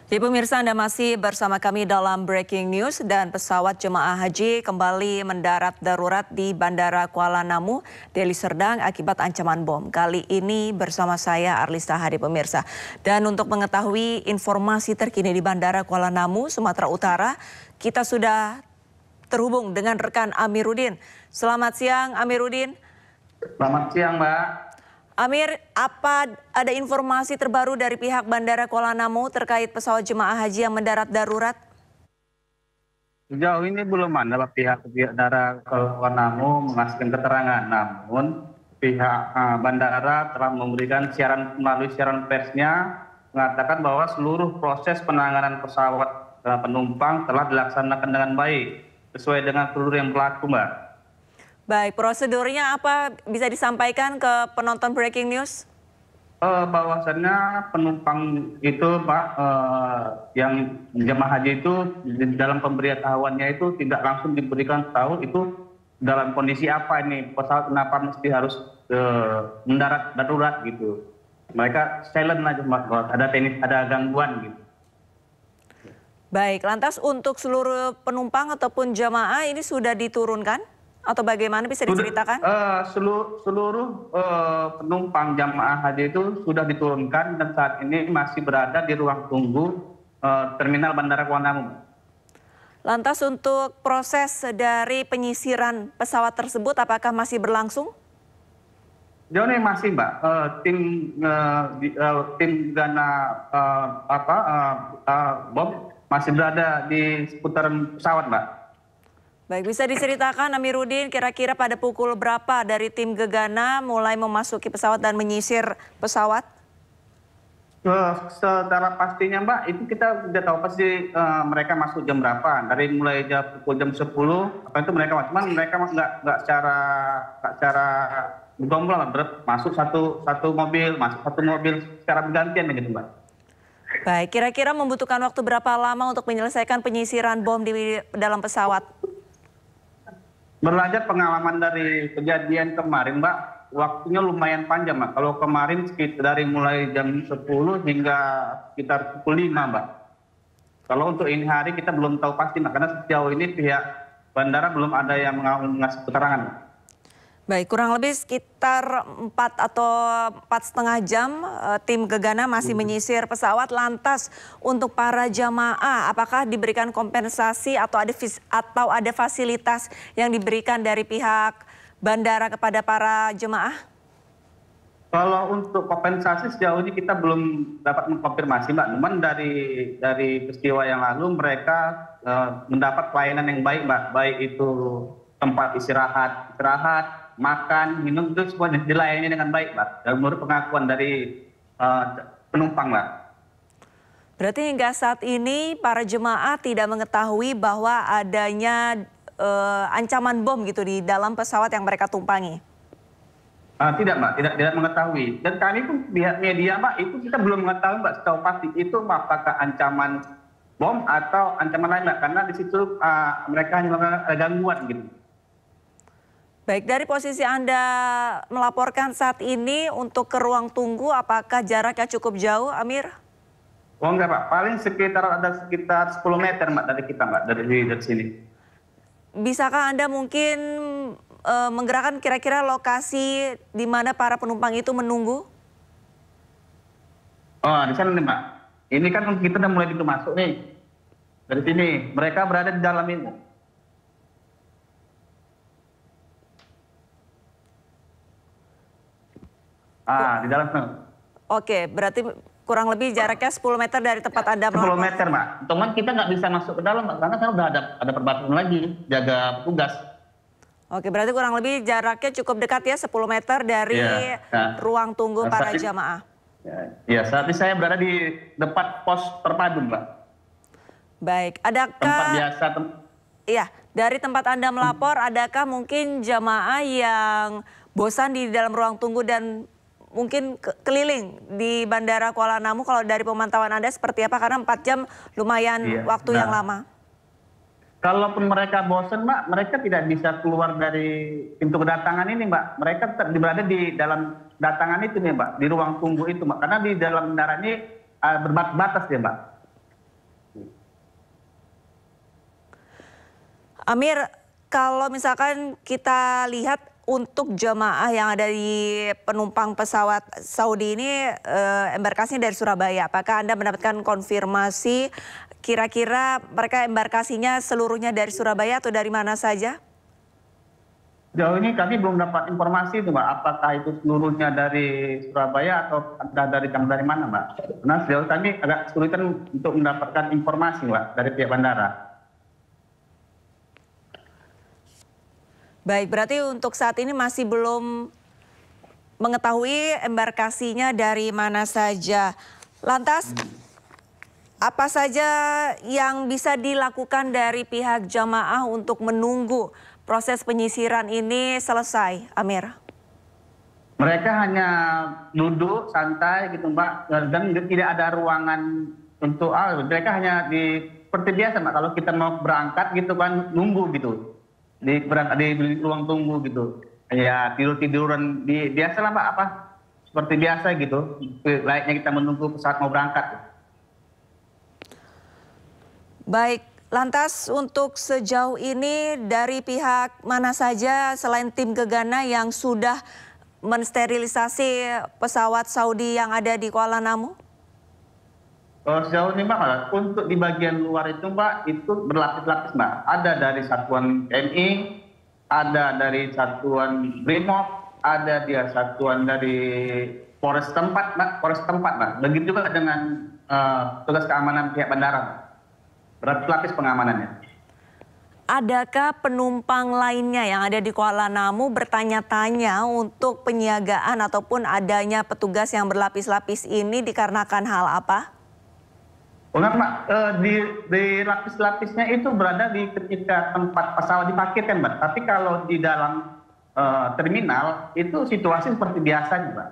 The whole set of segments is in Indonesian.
Jadi pemirsa, Anda masih bersama kami dalam Breaking News dan pesawat jemaah haji kembali mendarat darurat di Bandara Kuala Namu, Deli Serdang akibat ancaman bom. Kali ini bersama saya Arlista Hadi pemirsa. Dan untuk mengetahui informasi terkini di Bandara Kuala Namu, Sumatera Utara, kita sudah terhubung dengan rekan Amiruddin. Selamat siang Amiruddin. Selamat siang Mbak. Amir, apa ada informasi terbaru dari pihak Bandara Kuala Namu terkait pesawat jemaah haji yang mendarat darurat? Sejauh ini belum ada pihak Bandara Kuala Namu mengasihkan keterangan. Namun pihak bandara telah memberikan melalui siaran persnya mengatakan bahwa seluruh proses penanganan pesawat penumpang telah dilaksanakan dengan baik sesuai dengan prosedur yang berlaku, Mbak. Baik, prosedurnya apa bisa disampaikan ke penonton Breaking News? Bahwasannya penumpang itu Pak, yang jemaah haji itu dalam pemberitahuannya itu tidak langsung diberikan tahu itu dalam kondisi apa ini pesawat, kenapa mesti harus mendarat darurat gitu. Mereka silent aja Mbak, ada gangguan gitu. Baik, lantas untuk seluruh penumpang ataupun jemaah ini sudah diturunkan? Atau bagaimana bisa diceritakan? Seluruh penumpang jamaah haji itu sudah diturunkan dan saat ini masih berada di ruang tunggu terminal Bandara Kuala Namu. Lantas untuk proses dari penyisiran pesawat tersebut apakah masih berlangsung? Jauh ini masih Mbak, tim Gana bom masih berada di seputaran pesawat Mbak. Baik, bisa diceritakan Amiruddin kira-kira pada pukul berapa dari tim Gegana mulai memasuki pesawat dan menyisir pesawat? Secara pastinya Mbak, itu kita tidak tahu pasti mereka masuk jam berapa. Dari mulai pukul jam 10, apa itu mereka masuk. Cuman mereka nggak secara bergerombol, masuk satu mobil secara bergantian gitu Mbak. Baik, kira-kira membutuhkan waktu berapa lama untuk menyelesaikan penyisiran bom di dalam pesawat? Belajar pengalaman dari kejadian kemarin Mbak, waktunya lumayan panjang Mbak. Kalau kemarin dari mulai jam 10 hingga sekitar pukul 5 Mbak. Kalau untuk ini hari kita belum tahu pasti Mbak, karena sejauh ini pihak bandara belum ada yang mengasih keterangan Mbak. Baik, kurang lebih sekitar 4 atau 4,5 jam tim Gegana masih menyisir pesawat. Lantas untuk para jamaah, apakah diberikan kompensasi atau ada fasilitas yang diberikan dari pihak bandara kepada para jemaah? Kalau untuk kompensasi sejauh ini kita belum dapat mengkonfirmasi Mbak. Namun dari peristiwa yang lalu mereka mendapat pelayanan yang baik Mbak. Baik itu tempat istirahat, makan, minum itu semuanya dilayani dengan baik Mbak. Dan menurut pengakuan dari penumpang Mbak. Berarti hingga saat ini para jemaah tidak mengetahui bahwa adanya ancaman bom gitu di dalam pesawat yang mereka tumpangi? Tidak Mbak, tidak mengetahui. Dan kami pun pihak media Mbak, itu kita belum mengetahui Mbak setahu pasti itu apakah ancaman bom atau ancaman lain Mbak. Karena di situ mereka hanya melakukan gangguan gitu. Baik, dari posisi Anda melaporkan saat ini untuk ke ruang tunggu, apakah jaraknya cukup jauh, Amir? Oh enggak Pak, paling ada sekitar 10 meter Mbak dari kita Mbak, dari sini. Bisakah Anda mungkin menggerakkan kira-kira lokasi di mana para penumpang itu menunggu? Oh di sana nih Mbak, ini kan kita udah mulai pintu masuk nih. Dari sini, mereka berada di dalam ini. Di dalam sana. Oke, berarti kurang lebih jaraknya 10 meter dari tempat Anda melapor. 10 meter, Mbak. Teman kita nggak bisa masuk ke dalam, Mbak, karena kan udah ada perbatasan lagi, jaga petugas. Oke, berarti kurang lebih jaraknya cukup dekat ya, 10 meter dari ruang tunggu para jamaah. Ya, saat ini saya berada di depan pos terpadu, Mbak. Baik, adakah... Tempat biasa. Iya, dari tempat Anda melapor, adakah mungkin jamaah yang bosan di dalam ruang tunggu dan mungkin keliling di Bandara Kuala Namu? Kalau dari pemantauan Anda seperti apa? Karena 4 jam lumayan waktu yang lama. Kalaupun mereka bosan Mbak, mereka tidak bisa keluar dari pintu kedatangan ini Mbak. Mereka tetap berada di dalam datangan itu nih Mbak, di ruang tunggu itu Mbak. Karena di dalam bandara ini berbatas ya Mbak. Amir, kalau misalkan kita lihat untuk jemaah yang ada di penumpang pesawat Saudi ini embarkasinya dari Surabaya, apakah Anda mendapatkan konfirmasi kira-kira mereka embarkasinya seluruhnya dari Surabaya atau dari mana saja? Sejauh ini kami belum dapat informasi itu Mbak, apakah itu seluruhnya dari Surabaya atau ada dari mana Mbak? Karena sejauh kami agak kesulitan untuk mendapatkan informasi Mbak dari pihak bandara. Baik, berarti untuk saat ini masih belum mengetahui embarkasinya dari mana saja. Lantas, apa saja yang bisa dilakukan dari pihak jamaah untuk menunggu proses penyisiran ini selesai, Amir? Mereka hanya duduk santai gitu Mbak, dan tidak ada ruangan untuk mereka hanya seperti biasa Mbak, kalau kita mau berangkat gitu kan nunggu gitu. Di ruang tunggu gitu, ya tiduran biasa lah Mbak, seperti biasa gitu, layaknya kita menunggu pesawat mau berangkat. Baik, lantas untuk sejauh ini dari pihak mana saja selain tim Gegana yang sudah mensterilisasi pesawat Saudi yang ada di Kuala Namu? Sejauh ini Mbak, untuk di bagian luar itu Mbak, itu berlapis-lapis Mbak. Ada dari satuan TNI, ada dari satuan Brimob, ada dia satuan dari Polres tempat Mbak. Begitu juga dengan tugas keamanan pihak bandara Mbak. Berlapis-lapis pengamanannya. Adakah penumpang lainnya yang ada di Kuala Namu bertanya-tanya untuk penyiagaan ataupun adanya petugas yang berlapis-lapis ini dikarenakan hal apa? Enggak Mbak, di lapis-lapisnya itu berada di ketika tempat pesawat diparkirkan Mbak. Tapi kalau di dalam terminal itu situasi seperti biasanya Mbak.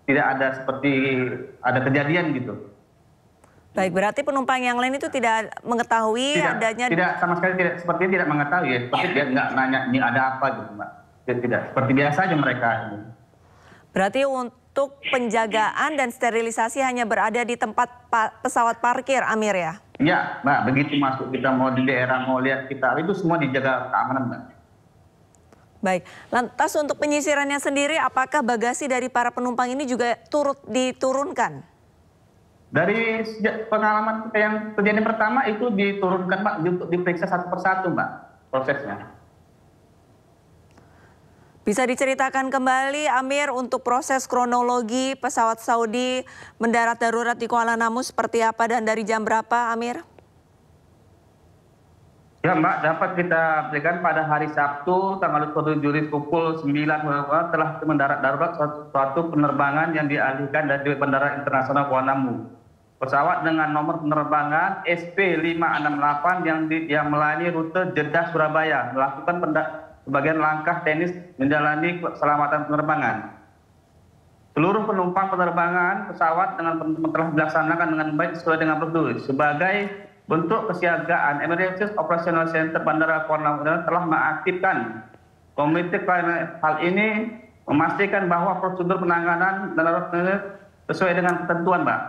Tidak ada seperti ada kejadian gitu. Baik, berarti penumpang yang lain itu tidak mengetahui adanya... Tidak, sama sekali tidak, sepertinya tidak mengetahui ya. Seperti dia nggak nanya ini ada apa gitu Mbak. Tidak, seperti biasa aja mereka. Berarti untuk penjagaan dan sterilisasi hanya berada di tempat pesawat parkir, Amir ya? Iya, Mbak, begitu masuk kita mau di daerah, mau lihat kita, itu semua dijaga keamanan Mbak. Baik, lantas untuk penyisirannya sendiri, apakah bagasi dari para penumpang ini juga turut diturunkan? Dari pengalaman kita yang kejadian pertama itu diturunkan Mbak, untuk diperiksa satu persatu Mbak, prosesnya. Bisa diceritakan kembali Amir untuk proses kronologi pesawat Saudi mendarat darurat di Kuala Namu seperti apa dan dari jam berapa Amir? Ya Mbak, dapat kita berikan pada hari Sabtu tanggal 27 Juli pukul 9 telah mendarat darurat suatu penerbangan yang dialihkan dari Bandara Internasional Kuala Namu. Pesawat dengan nomor penerbangan SP568 yang melayani rute Jeddah Surabaya melakukan sebagian langkah teknis menjalani keselamatan penerbangan. Seluruh penumpang penerbangan pesawat telah dilaksanakan dengan baik sesuai dengan prosedur. Sebagai bentuk kesiagaan, Emergency Operational Center Bandara Kuala Namu telah mengaktifkan komite hal ini memastikan bahwa prosedur penanganan darurat sesuai dengan ketentuan, Mbak.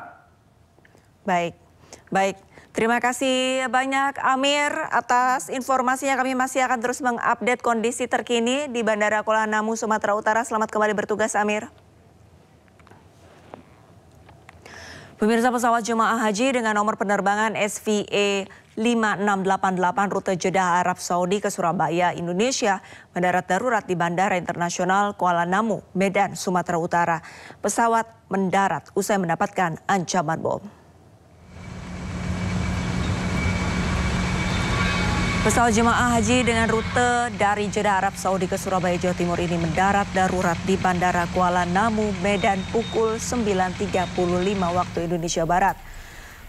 Baik. Terima kasih banyak Amir atas informasinya. Kami masih akan terus mengupdate kondisi terkini di Bandara Kuala Namu, Sumatera Utara. Selamat kembali bertugas Amir. Pemirsa, pesawat jemaah haji dengan nomor penerbangan SVA 5688 rute Jeddah Arab Saudi ke Surabaya, Indonesia mendarat darurat di Bandara Internasional Kuala Namu, Medan, Sumatera Utara. Pesawat mendarat usai mendapatkan ancaman bom. Pesawat jemaah haji dengan rute dari Jeddah Arab Saudi ke Surabaya, Jawa Timur ini mendarat darurat di Bandara Kuala Namu, Medan pukul 9.35 waktu Indonesia Barat.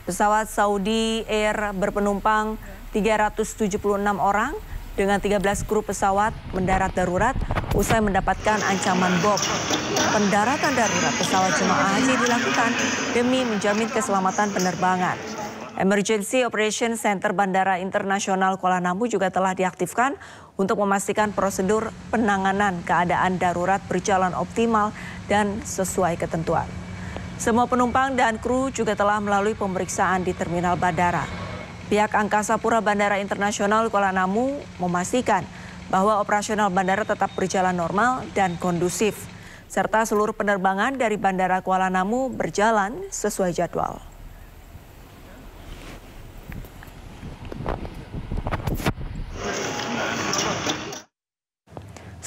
Pesawat Saudi Air berpenumpang 376 orang dengan 13 kru pesawat mendarat darurat usai mendapatkan ancaman bom. Pendaratan darurat pesawat jemaah haji dilakukan demi menjamin keselamatan penerbangan. Emergency Operation Center Bandara Internasional Kuala Namu juga telah diaktifkan untuk memastikan prosedur penanganan keadaan darurat berjalan optimal dan sesuai ketentuan. Semua penumpang dan kru juga telah melalui pemeriksaan di terminal bandara. Pihak Angkasa Pura Bandara Internasional Kuala Namu memastikan bahwa operasional bandara tetap berjalan normal dan kondusif, serta seluruh penerbangan dari Bandara Kuala Namu berjalan sesuai jadwal.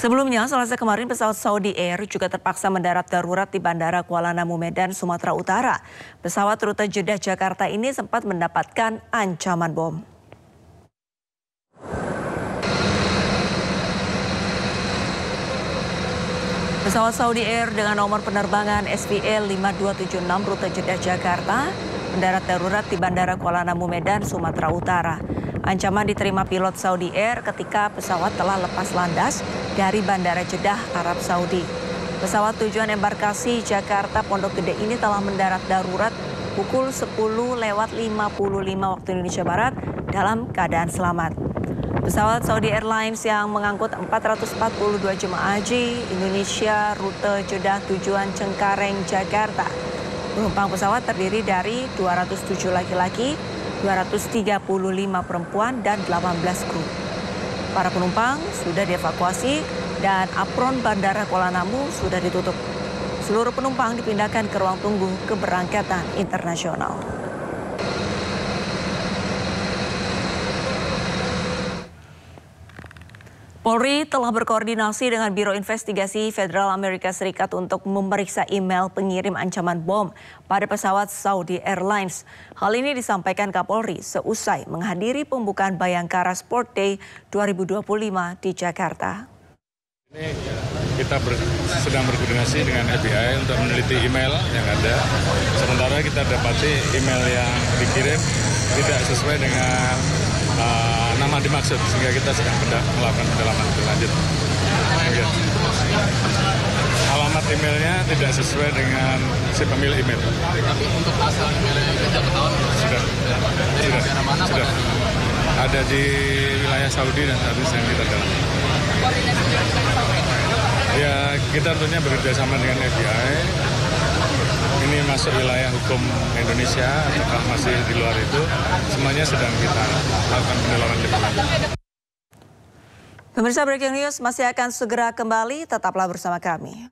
Sebelumnya, Selasa kemarin pesawat Saudi Air juga terpaksa mendarat darurat di Bandara Kuala Namu Medan, Sumatera Utara. Pesawat rute Jeddah Jakarta ini sempat mendapatkan ancaman bom. Pesawat Saudi Air dengan nomor penerbangan SVL 5276 rute Jeddah Jakarta mendarat darurat di Bandara Kuala Namu Medan, Sumatera Utara. Ancaman diterima pilot Saudi Air ketika pesawat telah lepas landas dari Bandara Jeddah, Arab Saudi. Pesawat tujuan embarkasi Jakarta Pondok Gede ini telah mendarat darurat pukul 10.55 waktu Indonesia Barat dalam keadaan selamat. Pesawat Saudi Airlines yang mengangkut 442 jemaah haji Indonesia rute Jeddah tujuan Cengkareng, Jakarta. Penumpang pesawat terdiri dari 207 laki-laki, 235 perempuan, dan 18 kru. Para penumpang sudah dievakuasi dan apron Bandara Kuala Namu sudah ditutup. Seluruh penumpang dipindahkan ke ruang tunggu keberangkatan internasional. Polri telah berkoordinasi dengan Biro Investigasi Federal Amerika Serikat untuk memeriksa email pengirim ancaman bom pada pesawat Saudi Airlines. Hal ini disampaikan Kapolri seusai menghadiri pembukaan Bayangkara Sport Day 2025 di Jakarta. Ini kita sedang berkoordinasi dengan FBI untuk meneliti email yang ada. Sementara kita dapati email yang dikirim tidak sesuai dengan nama dimaksud, sehingga kita sedang melakukan pendalaman lebih lanjut. Alamat emailnya tidak sesuai dengan si pemilik email. Tapi untuk asal emailnya tidak ketahuan? Sudah. Ada di wilayah Saudi dan harus yang kita dalami. Ya, kita tentunya bekerja sama dengan FBI. Ini masuk wilayah hukum Indonesia, apakah masih di luar itu, semuanya sedang kita lakukan pendalaman lebih lanjut. Pemirsa Breaking News masih akan segera kembali, tetaplah bersama kami.